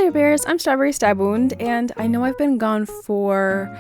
there bears, I'm Strawberry Stabwound, and I know I've been gone for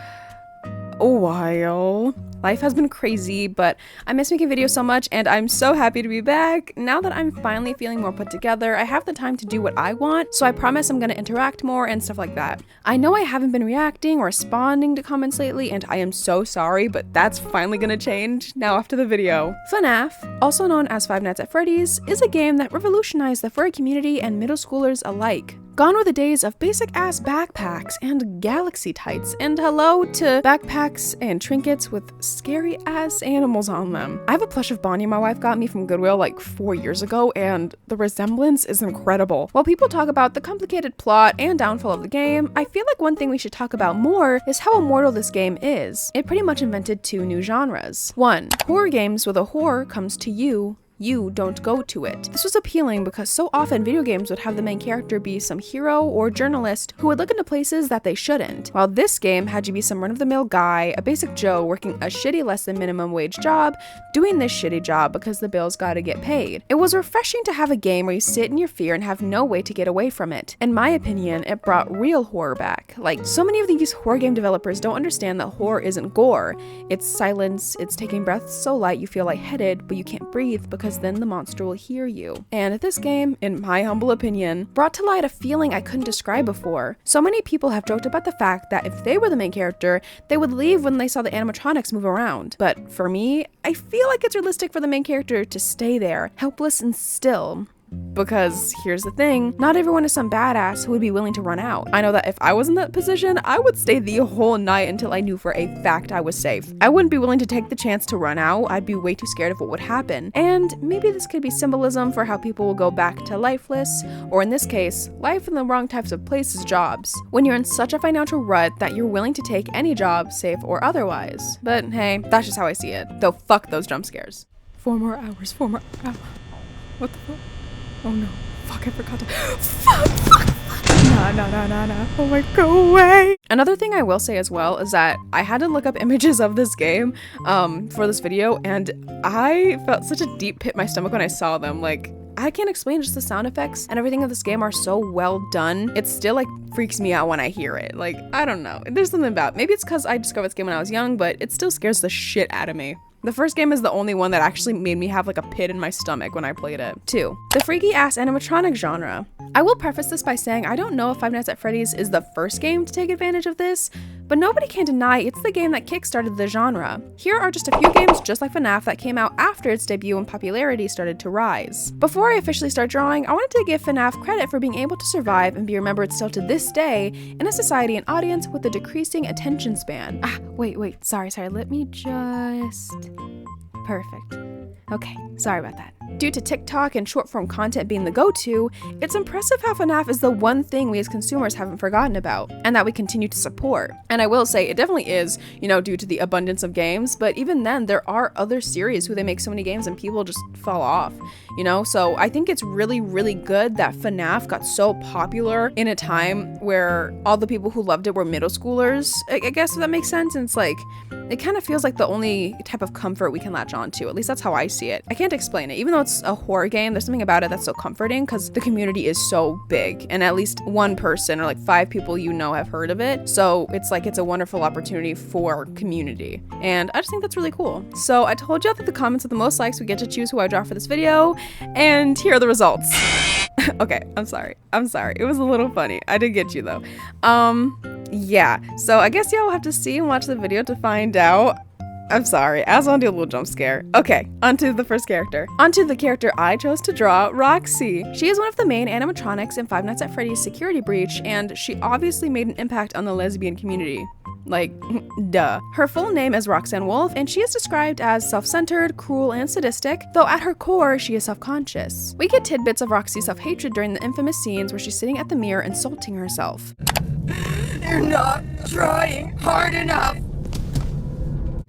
a while. Life has been crazy, but I miss making videos so much, and I'm so happy to be back. Now that I'm finally feeling more put together, I have the time to do what I want, so I promise I'm gonna interact more and stuff like that. I know I haven't been reacting or responding to comments lately, and I am so sorry, but that's finally gonna change now after the video. FNAF, also known as Five Nights at Freddy's, is a game that revolutionized the furry community and middle schoolers alike. Gone were the days of basic-ass backpacks and galaxy tights, and hello to backpacks and trinkets with scary-ass animals on them. I have a plush of Bonnie my wife got me from Goodwill like 4 years ago, and the resemblance is incredible. While people talk about the complicated plot and downfall of the game, I feel like one thing we should talk about more is how immortal this game is. It pretty much invented 2 new genres. 1. Horror games where the horror comes to you don't go to it. This was appealing because so often video games would have the main character be some hero or journalist who would look into places that they shouldn't, while this game had you be some run-of-the-mill guy, a basic Joe working a shitty less than minimum wage job, doing this shitty job because the bills gotta get paid. It was refreshing to have a game where you sit in your fear and have no way to get away from it. In my opinion, it brought real horror back. Like, so many of these horror game developers don't understand that horror isn't gore. It's silence, it's taking breaths so light you feel lightheaded, but you can't breathe because then the monster will hear you. And this game, in my humble opinion, brought to light a feeling I couldn't describe before. So many people have joked about the fact that if they were the main character, they would leave when they saw the animatronics move around. But for me, I feel like it's realistic for the main character to stay there, helpless and still. Because here's the thing, not everyone is some badass who would be willing to run out. I know that if I was in that position, I would stay the whole night until I knew for a fact I was safe. I wouldn't be willing to take the chance to run out. I'd be way too scared of what would happen. And maybe this could be symbolism for how people will go back to lifeless, or in this case, life in the wrong types of places jobs. When you're in such a financial rut that you're willing to take any job, safe or otherwise. But hey, that's just how I see it. Though fuck those jump scares. 4 more hours, 4 more hours. What the fuck? Oh no, fuck, I forgot to, fuck. Nah. Oh my, go away. Another thing I will say as well is that I had to look up images of this game for this video, and I felt such a deep pit in my stomach when I saw them. Like, I can't explain, just the sound effects and everything of this game are so well done. It still like freaks me out when I hear it. Like, I don't know, there's something about, maybe it's because I discovered this game when I was young, but it still scares the shit out of me. The first game is the only one that actually made me have like a pit in my stomach when I played it. 2. The freaky ass animatronic genre. I will preface this by saying I don't know if Five Nights at Freddy's is the first game to take advantage of this, but nobody can deny it's the game that kickstarted the genre. Here are just a few games just like FNAF that came out after its debut and popularity started to rise. Before I officially start drawing, I wanted to give FNAF credit for being able to survive and be remembered still to this day in a society and audience with a decreasing attention span. Wait, sorry, let me just... Perfect. Okay, sorry about that. Due to TikTok and short-form content being the go-to, it's impressive how FNAF is the one thing we as consumers haven't forgotten about, and that we continue to support. And I will say, it definitely is, due to the abundance of games, but even then, there are other series who they make so many games and people just fall off, So I think it's really, really good that FNAF got so popular in a time where all the people who loved it were middle schoolers, I guess if that makes sense. And it's like, it kind of feels like the only type of comfort we can latch on to. At least that's how I see it. I can't explain it. Even though it's a horror game, there's something about it that's so comforting because the community is so big and at least one person or like 5 people have heard of it. So it's like it's a wonderful opportunity for community. And I just think that's really cool. So I told you that the comments with the most likes would get to choose who I draw for this video. And here are the results. Okay, I'm sorry. It was a little funny. I did get you though. Yeah, so I guess y'all will have to see and watch the video to find out. I'm sorry, I also want to do a little jump scare. Okay, onto the first character. Onto the character I chose to draw, Roxy. She is one of the main animatronics in Five Nights at Freddy's Security Breach, and she obviously made an impact on the lesbian community. Like, duh. Her full name is Roxanne Wolf, and she is described as self-centered, cruel, and sadistic, though at her core, she is self-conscious. We get tidbits of Roxy's self-hatred during the infamous scenes where she's sitting at the mirror insulting herself. You're not trying hard enough.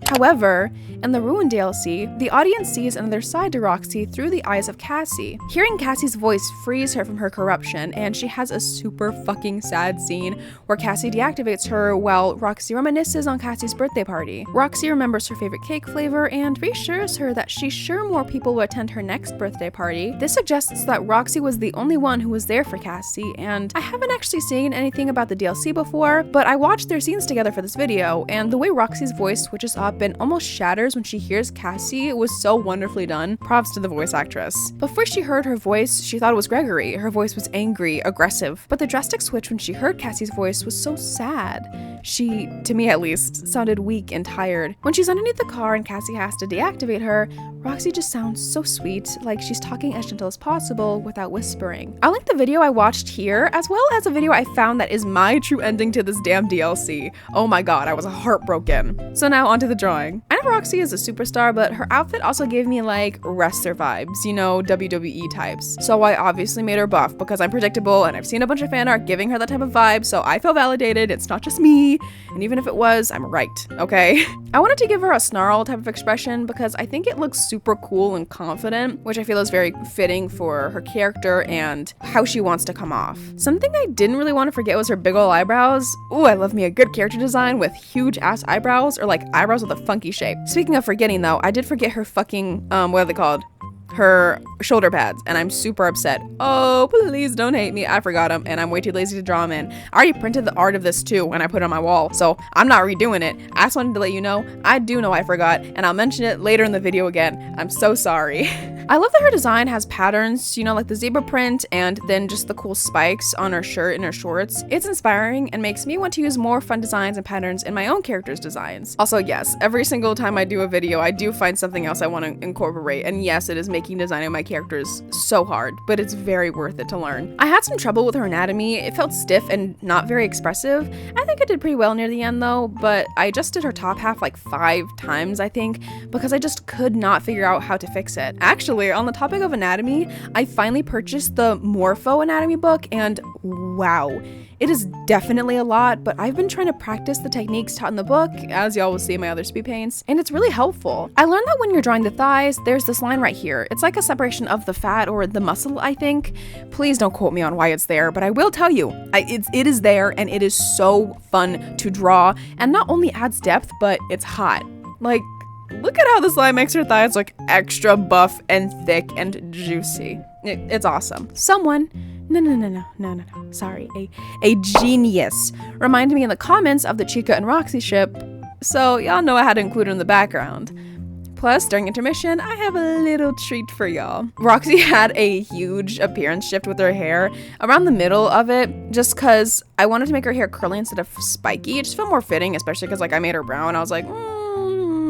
However, in the Ruin DLC, the audience sees another side to Roxy through the eyes of Cassie. Hearing Cassie's voice frees her from her corruption, and she has a super fucking sad scene where Cassie deactivates her while Roxy reminisces on Cassie's birthday party. Roxy remembers her favorite cake flavor and reassures her that she's sure more people will attend her next birthday party. This suggests that Roxy was the only one who was there for Cassie, and I haven't actually seen anything about the DLC before, but I watched their scenes together for this video, and the way Roxy's voice switches up and almost shatters when she hears Cassie was so wonderfully done. Props to the voice actress. Before she heard her voice, she thought it was Gregory. Her voice was angry, aggressive, but the drastic switch when she heard Cassie's voice was so sad. She, to me at least, sounded weak and tired. When she's underneath the car and Cassie has to deactivate her, Roxy just sounds so sweet, like she's talking as gentle as possible without whispering. I'll link the video I watched here, as well as a video I found that is my true ending to this damn DLC. Oh my god, I was heartbroken. So now onto the drawing. I know Roxy is a superstar, but her outfit also gave me like wrestler vibes, you know, WWE types. So I obviously made her buff because I'm predictable and I've seen a bunch of fan art giving her that type of vibe, so I feel validated. It's not just me, and even if it was, I'm right, okay? I wanted to give her a snarl type of expression because I think it looks super cool and confident, which I feel is very fitting for her character and how she wants to come off. Something I didn't really want to forget was her big ol' eyebrows. Ooh, I love me a good character design with huge ass eyebrows, or like eyebrows with a funky shape. Speaking of forgetting though, I did forget her fucking, what are they called? Her shoulder pads, and I'm super upset. Oh, please don't hate me. I forgot them, and I'm way too lazy to draw them in. I already printed the art of this too when I put it on my wall, so I'm not redoing it. I just wanted to let you know, I do know I forgot, and I'll mention it later in the video again. I'm so sorry. I love that her design has patterns, you know, like the zebra print and then just the cool spikes on her shirt and her shorts. It's inspiring and makes me want to use more fun designs and patterns in my own characters' designs. Also, yes, every single time I do a video, I do find something else I want to incorporate, and yes, it is making designing my characters so hard, but it's very worth it to learn. I had some trouble with her anatomy. It felt stiff and not very expressive. I think I did pretty well near the end though, but I adjusted her top half like 5 times, I think, because I just could not figure out how to fix it. Actually, on the topic of anatomy, I finally purchased the Morpho anatomy book, and wow, it is definitely a lot, but I've been trying to practice the techniques taught in the book, as y'all will see in my other speed paints, and it's really helpful. I learned that when you're drawing the thighs, there's this line right here. It's like a separation of the fat or the muscle, I think. Please don't quote me on why it's there, but I will tell you, it is there, and it is so fun to draw, and not only adds depth, but it's hot. Like, look at how this line makes her thighs look extra buff and thick and juicy. It's awesome. Someone, no, sorry, a genius reminded me in the comments of the Chica and Roxy ship, so y'all know I had to include it in the background. Plus, during intermission, I have a little treat for y'all. Roxy had a huge appearance shift with her hair around the middle of it, just cause I wanted to make her hair curly instead of spiky. It just felt more fitting, especially cause like I made her brown. I was like,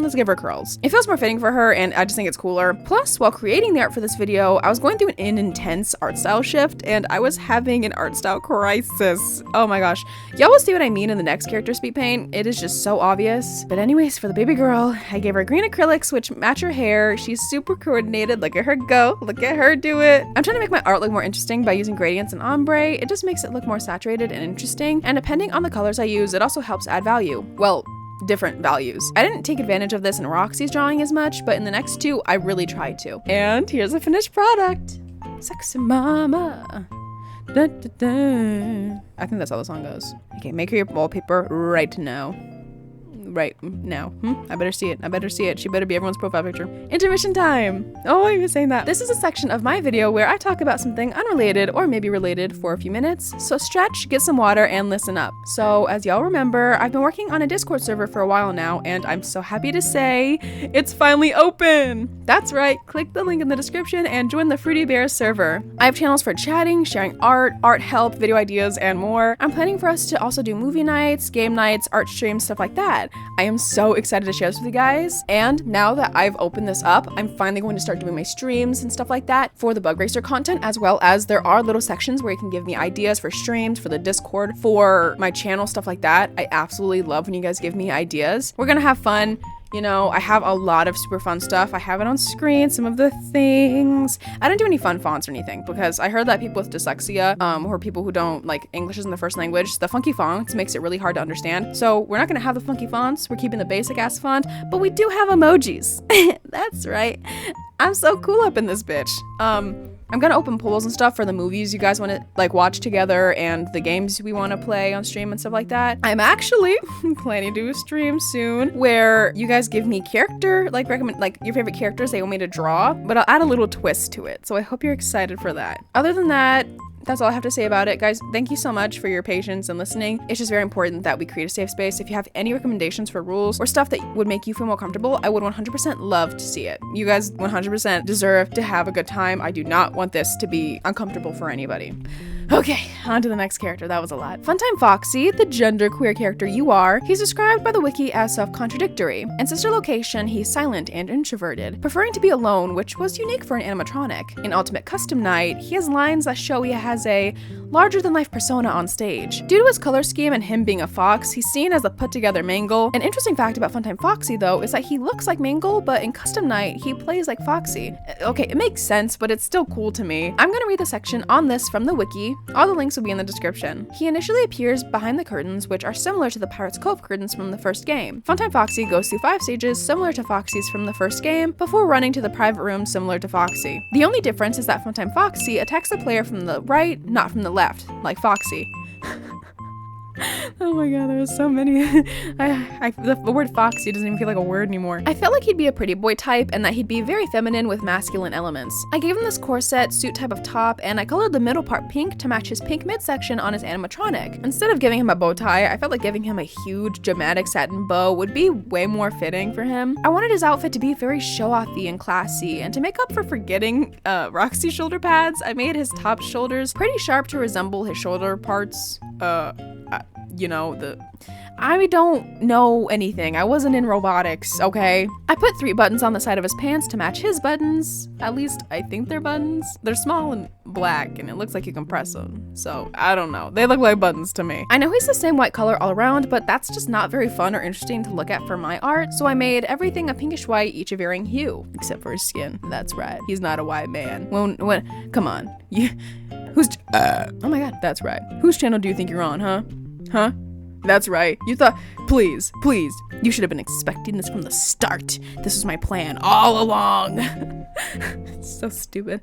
let's give her curls. It feels more fitting for her, and I just think it's cooler. Plus, while creating the art for this video, I was going through an intense art style shift, and I was having an art style crisis. Oh my gosh. Y'all will see what I mean in the next character speed paint. It is just so obvious. But anyways, for the baby girl, I gave her green acrylics, which match her hair. She's super coordinated. Look at her go. Look at her do it. I'm trying to make my art look more interesting by using gradients and ombre. It just makes it look more saturated and interesting, and depending on the colors I use, it also helps add value. Well, different values. I didn't take advantage of this in Roxy's drawing as much, but in the next 2, I really tried to. And here's a finished product. Sexy mama. Da, da, da. I think that's how the song goes. Okay, make her your wallpaper right now. Right now. I better see it. I better see it. She better be everyone's profile picture. Intermission time. Oh, I was saying that. This is a section of my video where I talk about something unrelated or maybe related for a few minutes. So stretch, get some water, and listen up. So as y'all remember, I've been working on a Discord server for a while now, and I'm so happy to say it's finally open. That's right. Click the link in the description and join the Fruity Bears server. I have channels for chatting, sharing art help, video ideas, and more. I'm planning for us to also do movie nights, game nights, art streams, stuff like that. I am so excited to share this with you guys, and now that I've opened this up, I'm finally going to start doing my streams and stuff like that for the Bug Racer content, as well as there are little sections where you can give me ideas for streams, for the Discord, for my channel, stuff like that. I absolutely love when you guys give me ideas. We're gonna have fun. You know, I have a lot of super fun stuff. I have it on screen, some of the things. I didn't do any fun fonts or anything because I heard that people with dyslexia, or people who don't like English isn't the first language, the funky fonts makes it really hard to understand. So we're not gonna have the funky fonts. We're keeping the basic ass font, but we do have emojis. That's right. I'm so cool up in this bitch. I'm gonna open polls and stuff for the movies you guys want to like watch together and the games we want to play on stream and stuff like that. I'm actually planning to do a stream soon where you guys give me character, like recommend like your favorite characters they want me to draw, but I'll add a little twist to it. So I hope you're excited for that. Other than that, that's all I have to say about it. Guys, thank you so much for your patience and listening. It's just very important that we create a safe space. If you have any recommendations for rules or stuff that would make you feel more comfortable, I would 100% love to see it. You guys 100% deserve to have a good time. I do not want this to be uncomfortable for anybody. Okay, on to the next character. That was a lot. Funtime Foxy, the genderqueer character you are, he's described by the wiki as self-contradictory. In sister location, he's silent and introverted, preferring to be alone, which was unique for an animatronic. In Ultimate Custom Night, he has lines that show he has a larger-than-life persona on stage. Due to his color scheme and him being a fox, he's seen as a put-together Mangle. An interesting fact about Funtime Foxy, though, is that he looks like Mangle, but in Custom Night, he plays like Foxy. Okay, it makes sense, but it's still cool to me. I'm gonna read the section on this from the wiki. All the links will be in the description. He initially appears behind the curtains, which are similar to the Pirate's Cove curtains from the first game. Funtime Foxy goes through 5 stages similar to Foxy's from the first game, before running to the private room similar to Foxy. The only difference is that Funtime Foxy attacks the player from the right, not from the left, like Foxy. Oh my god, there was so many. The word Foxy doesn't even feel like a word anymore. I felt like he'd be a pretty boy type and that he'd be very feminine with masculine elements. I gave him this corset suit type of top and I colored the middle part pink to match his pink midsection on his animatronic. Instead of giving him a bow tie, I felt like giving him a huge dramatic satin bow would be way more fitting for him. I wanted his outfit to be very show-offy and classy, and to make up for forgetting Roxy shoulder pads, I made his top shoulders pretty sharp to resemble his shoulder parts. You know, I don't know anything. I wasn't in robotics, okay? I put 3 buttons on the side of his pants to match his buttons. At least I think they're buttons. They're small and black and it looks like you can press them. So I don't know. They look like buttons to me. I know he's the same white color all around, but that's just not very fun or interesting to look at for my art. So I made everything a pinkish white, each a varying hue, except for his skin. That's right. He's not a white man. Come on. Oh my god, that's right. Whose channel do you think you're on, huh? Huh? That's right. You thought, please, you should have been expecting this from the start. This was my plan all along. So stupid.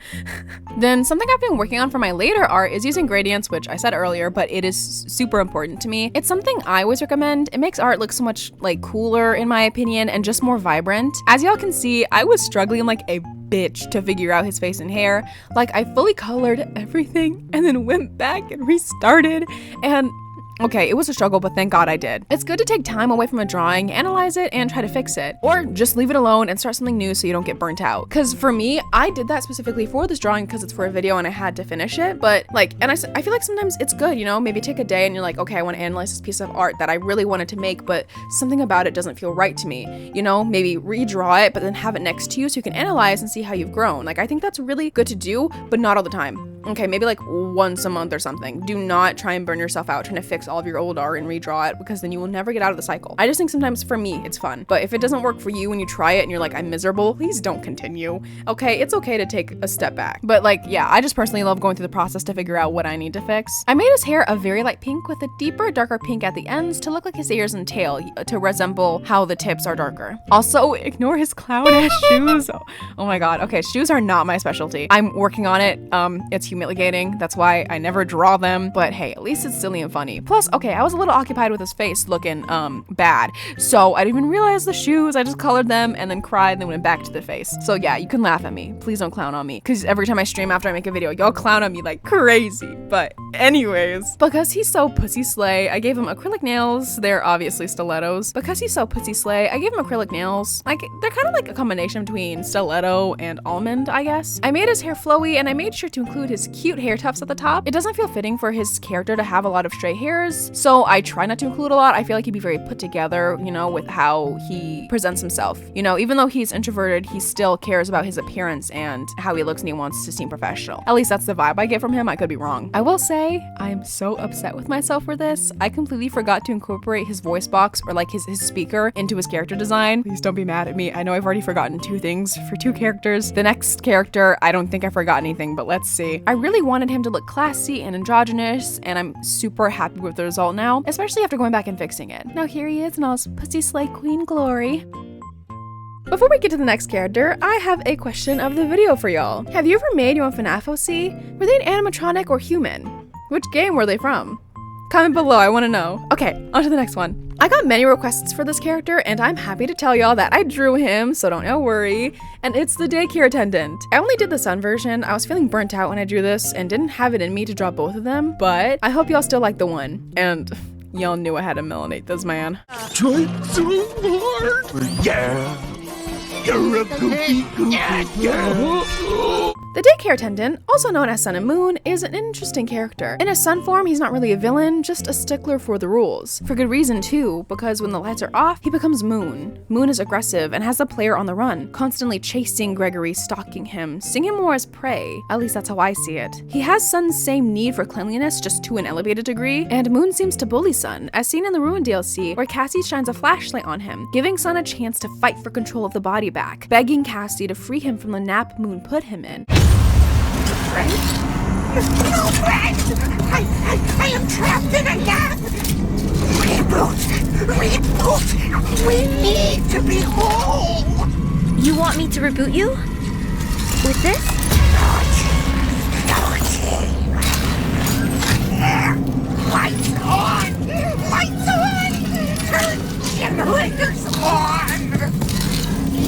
Then something I've been working on for my later art is using gradients, which I said earlier, but it is super important to me. It's something I always recommend. It makes art look so much like cooler in my opinion and just more vibrant. As y'all can see, I was struggling like a bitch to figure out his face and hair. Like I fully colored everything and then went back and restarted and okay, it was a struggle, but thank God I did. It's good to take time away from a drawing, analyze it, and try to fix it. Or just leave it alone and start something new so you don't get burnt out. Cause for me, I did that specifically for this drawing because it's for a video and I had to finish it. But like, and I feel like sometimes it's good, you know, maybe take a day and you're like, okay, I want to analyze this piece of art that I really wanted to make, but something about it doesn't feel right to me. You know, maybe redraw it, but then have it next to you so you can analyze and see how you've grown. Like, I think that's really good to do, but not all the time. Okay, maybe like once a month or something. Do not try and burn yourself out trying to fix all of your old art and redraw it because then you will never get out of the cycle. I just think sometimes for me, it's fun. But if it doesn't work for you when you try it and you're like, I'm miserable, please don't continue. Okay, it's okay to take a step back. But like, yeah, I just personally love going through the process to figure out what I need to fix. I made his hair a very light pink with a deeper, darker pink at the ends to look like his ears and tail to resemble how the tips are darker. Also, ignore his clown-ass shoes. Oh my god. Okay, shoes are not my specialty. I'm working on it. It's humiliating. That's why I never draw them. But hey, at least it's silly and funny. Plus, okay, I was a little occupied with his face looking bad. So I didn't even realize the shoes. I just colored them and then cried and then went back to the face. So yeah, you can laugh at me. Please don't clown on me. Because every time I stream after I make a video, y'all clown on me like crazy. But anyways, because he's so pussy slay, I gave him acrylic nails. They're obviously stilettos. Because he's so pussy slay, I gave him acrylic nails. Like, they're kind of like a combination between stiletto and almond, I guess. I made his hair flowy and I made sure to include his these cute hair tufts at the top. It doesn't feel fitting for his character to have a lot of stray hairs, so I try not to include a lot. I feel like he'd be very put together, you know, with how he presents himself. You know, even though he's introverted, he still cares about his appearance and how he looks, and he wants to seem professional. At least that's the vibe I get from him. I could be wrong. I will say, I'm so upset with myself for this. I completely forgot to incorporate his voice box, or like his speaker, into his character design. Please don't be mad at me. I know I've already forgotten 2 things for 2 characters. The next character, I don't think I forgot anything, but let's see. I really wanted him to look classy and androgynous, and I'm super happy with the result now, especially after going back and fixing it. Now here he is in all his pussy slay queen glory. Before we get to the next character, I have a question of the video for y'all. Have you ever made your own FNAF OC? Were they an animatronic or human? Which game were they from? Comment below, I want to know. Okay, on to the next one. I got many requests for this character, and I'm happy to tell y'all that I drew him, so don't y'all worry. And it's the Daycare Attendant. I only did the sun version. I was feeling burnt out when I drew this and didn't have it in me to draw both of them, but I hope y'all still like the one. And y'all knew I had to melanate this man. Try so hard. Yeah. You're a goofy girl. The Daycare Attendant, also known as Sun and Moon, is an interesting character. In his sun form, he's not really a villain, just a stickler for the rules. For good reason too, because when the lights are off, he becomes Moon. Moon is aggressive and has the player on the run, constantly chasing Gregory, stalking him, seeing him more as prey. At least that's how I see it. He has Sun's same need for cleanliness, just to an elevated degree, and Moon seems to bully Sun, as seen in the Ruin DLC, where Cassie shines a flashlight on him, giving Sun a chance to fight for control of the body back, begging Cassie to free him from the nap Moon put him in. Friend? No friend! I am trapped in a nap! Reboot! We need to be whole! You want me to reboot you? With this? Lights on! Lights on! Turn generators on!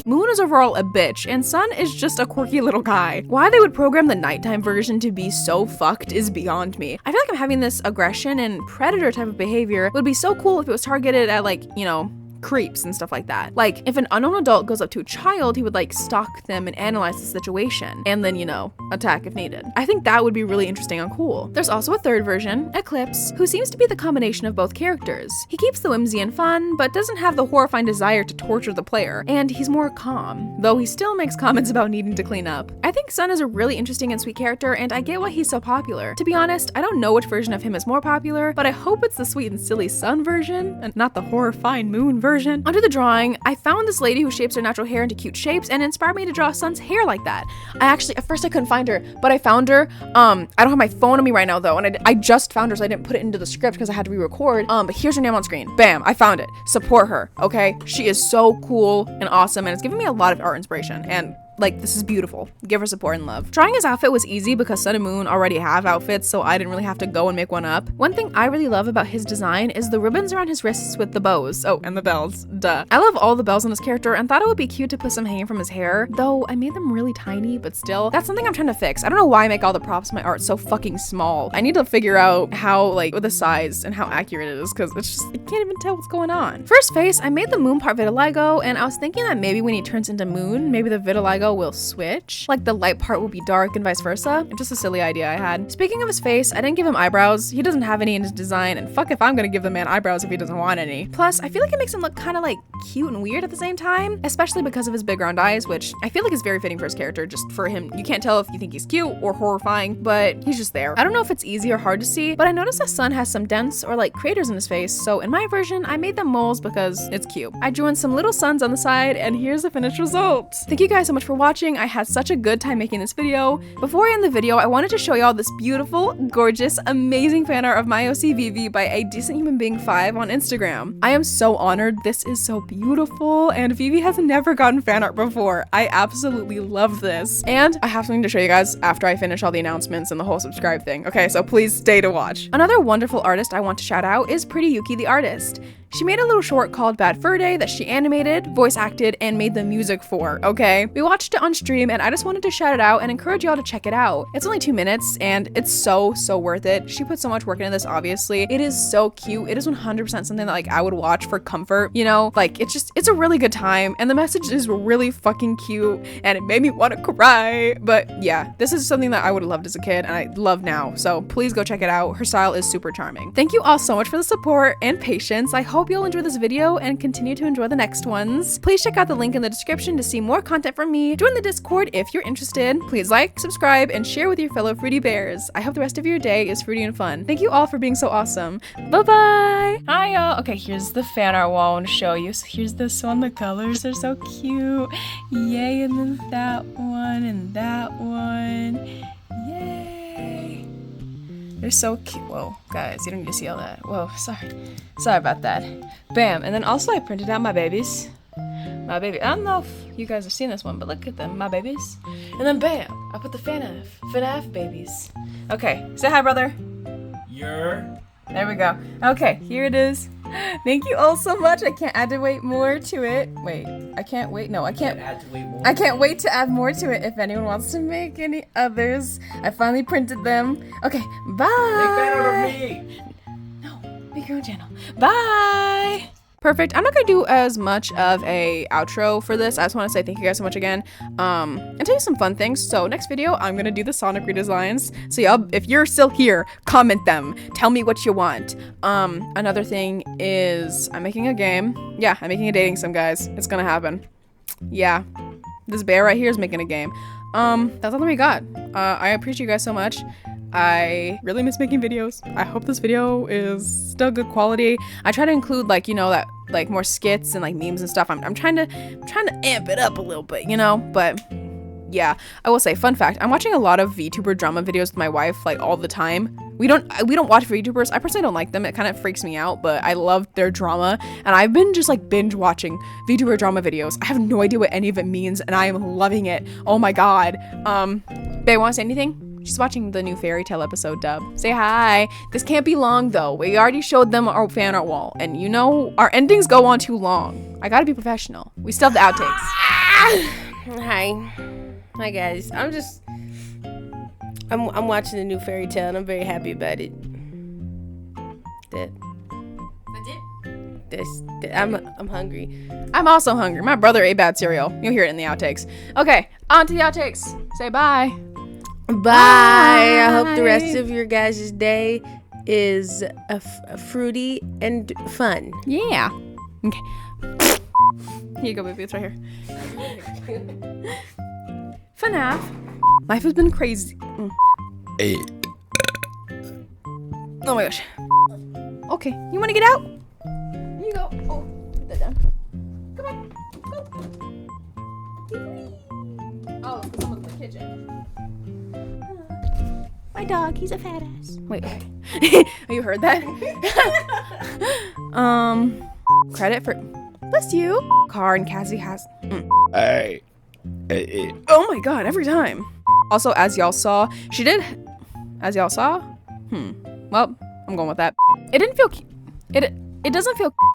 Moon is overall a bitch, and Sun is just a quirky little guy. Why they would program the nighttime version to be so fucked is beyond me. I feel like I'm having this aggression and predator type of behavior. It would be so cool if it was targeted at, like, you know, creeps and stuff like that. Like, if an unknown adult goes up to a child, he would like stalk them and analyze the situation, and then, you know, attack if needed. I think that would be really interesting and cool. There's also a third version, Eclipse, who seems to be the combination of both characters. He keeps the whimsy and fun, but doesn't have the horrifying desire to torture the player, and he's more calm, though he still makes comments about needing to clean up. I think Sun is a really interesting and sweet character, and I get why he's so popular. To be honest, I don't know which version of him is more popular, but I hope it's the sweet and silly Sun version, and not the horrifying Moon version. Under the drawing, I found this lady who shapes her natural hair into cute shapes and inspired me to draw Sun's hair like that. At first I couldn't find her, but I found her. I don't have my phone on me right now though, and I just found her, so I didn't put it into the script because I had to re-record. But here's her name on screen. Bam, I found it. Support her, okay? She is so cool and awesome, and it's giving me a lot of art inspiration, and like, this is beautiful. Give her support and love. Drawing his outfit was easy because Sun and Moon already have outfits, so I didn't really have to go and make one up. One thing I really love about his design is the ribbons around his wrists with the bows. Oh, and the bells, duh. I love all the bells on this character and thought it would be cute to put some hanging from his hair, though I made them really tiny, but still, that's something I'm trying to fix. I don't know why I make all the props in my art so fucking small. I need to figure out how, like, with the size and how accurate it is, because it's just, I can't even tell what's going on. First face, I made the Moon part vitiligo, and I was thinking that maybe when he turns into Moon, maybe the vitiligo will switch. Like the light part will be dark and vice versa. Just a silly idea I had. Speaking of his face, I didn't give him eyebrows. He doesn't have any in his design, and fuck if I'm gonna give the man eyebrows if he doesn't want any. Plus, I feel like it makes him look kind of like cute and weird at the same time, especially because of his big round eyes, which I feel like is very fitting for his character. Just for him, you can't tell if you think he's cute or horrifying, but he's just there. I don't know if it's easy or hard to see, but I noticed that Sun has some dents or like craters in his face, so in my version, I made them moles because it's cute. I drew in some little suns on the side, and here's the finished result. Thank you guys so much for watching. I had such a good time making this video. Before I end the video, I wanted to show y'all this beautiful, gorgeous, amazing fan art of my OC Vivi by a decent human being 5 on Instagram. I am so honored. This is so beautiful, and Vivi has never gotten fan art before. I absolutely love this. And I have something to show you guys after I finish all the announcements and the whole subscribe thing. Okay, so please stay to watch. Another wonderful artist I want to shout out is Pretty Yuki the artist. She made a little short called Bad Fur Day that she animated, voice acted, and made the music for, okay? We watched it on stream and I just wanted to shout it out and encourage y'all to check it out. It's only 2 minutes and it's so worth it. She put so much work into this, obviously. It is so cute. It is 100% something that like I would watch for comfort, you know? Like it's a really good time and the message is really fucking cute and it made me want to cry. But yeah, this is something that I would have loved as a kid and I love now. So please go check it out. Her style is super charming. Thank you all so much for the support and patience. I hope you'll enjoy this video and continue to enjoy the next ones. Please check out the link in the description to see more content from me. Join the Discord if you're interested. Please like, subscribe, and share with your fellow fruity bears. I hope the rest of your day is fruity and fun. Thank you all for being so awesome. Bye-bye! Hi y'all! Okay, here's the fan art wall I want to show you. So here's this one. The colors are so cute. Yay, and then that one and that one. Yay! They're so cute. Whoa, guys, you don't need to see all that. Whoa, sorry about that. Bam, and then also I printed out my babies. My baby. I don't know if you guys have seen this one, but look at them, my babies. And then bam, I put the FNAF babies. Okay, say hi, brother. There we go. Okay, here it is. Thank you all so much. I can't add to wait more to it. Wait, I can't wait. No, I can't. I can't wait to add more to it if anyone wants to make any others. I finally printed them. Okay, bye. Make fan art of me. No, make your own channel. Bye. Perfect. I'm not gonna do as much of a outro for this. I just want to say thank you guys so much again. And tell you some fun things. So next video, I'm gonna do the Sonic redesigns. So y'all, if you're still here, comment them. Tell me what you want. Another thing is I'm making a game. Yeah, I'm making a dating sim, guys. It's gonna happen. Yeah, this bear right here is making a game. That's all that we got. I appreciate you guys so much. I really miss making videos. I hope this video is still good quality. I try to include like, you know, that like more skits and like memes and stuff. I'm trying to amp it up a little bit, you know, but yeah, I will say, fun fact, I'm watching a lot of VTuber drama videos with my wife like all the time. We don't watch VTubers. I personally don't like them. It kind of freaks me out, but I love their drama. And I've been just like binge watching VTuber drama videos. I have no idea what any of it means and I am loving it. Oh my God. Babe, want to say anything? She's watching the new fairy tale episode dub. Say hi. This can't be long though. We already showed them our fan art wall. And you know, our endings go on too long. I gotta be professional. We still have the outtakes. Hi guys. I'm watching the new fairy tale and I'm very happy about it. I'm hungry. I'm also hungry. My brother ate bad cereal. You'll hear it in the outtakes. Okay, on to the outtakes. Say bye. Bye. I hope the rest of your guys' day is fruity and fun. Yeah. Okay. Here you go, baby. It's right here. FNAF. Life has been crazy. Hey. Oh my gosh. Okay, you want to get out? Here you go. Oh, put that down. Come on. Go. Oh, someone's in the kitchen. My dog, he's a fat ass. Wait, okay. You heard that? Credit for, bless you. Car and Cassie has, Hey. Oh my God, every time. Also, as y'all saw, she did, as y'all saw, well, I'm going with that. It didn't feel, it doesn't feel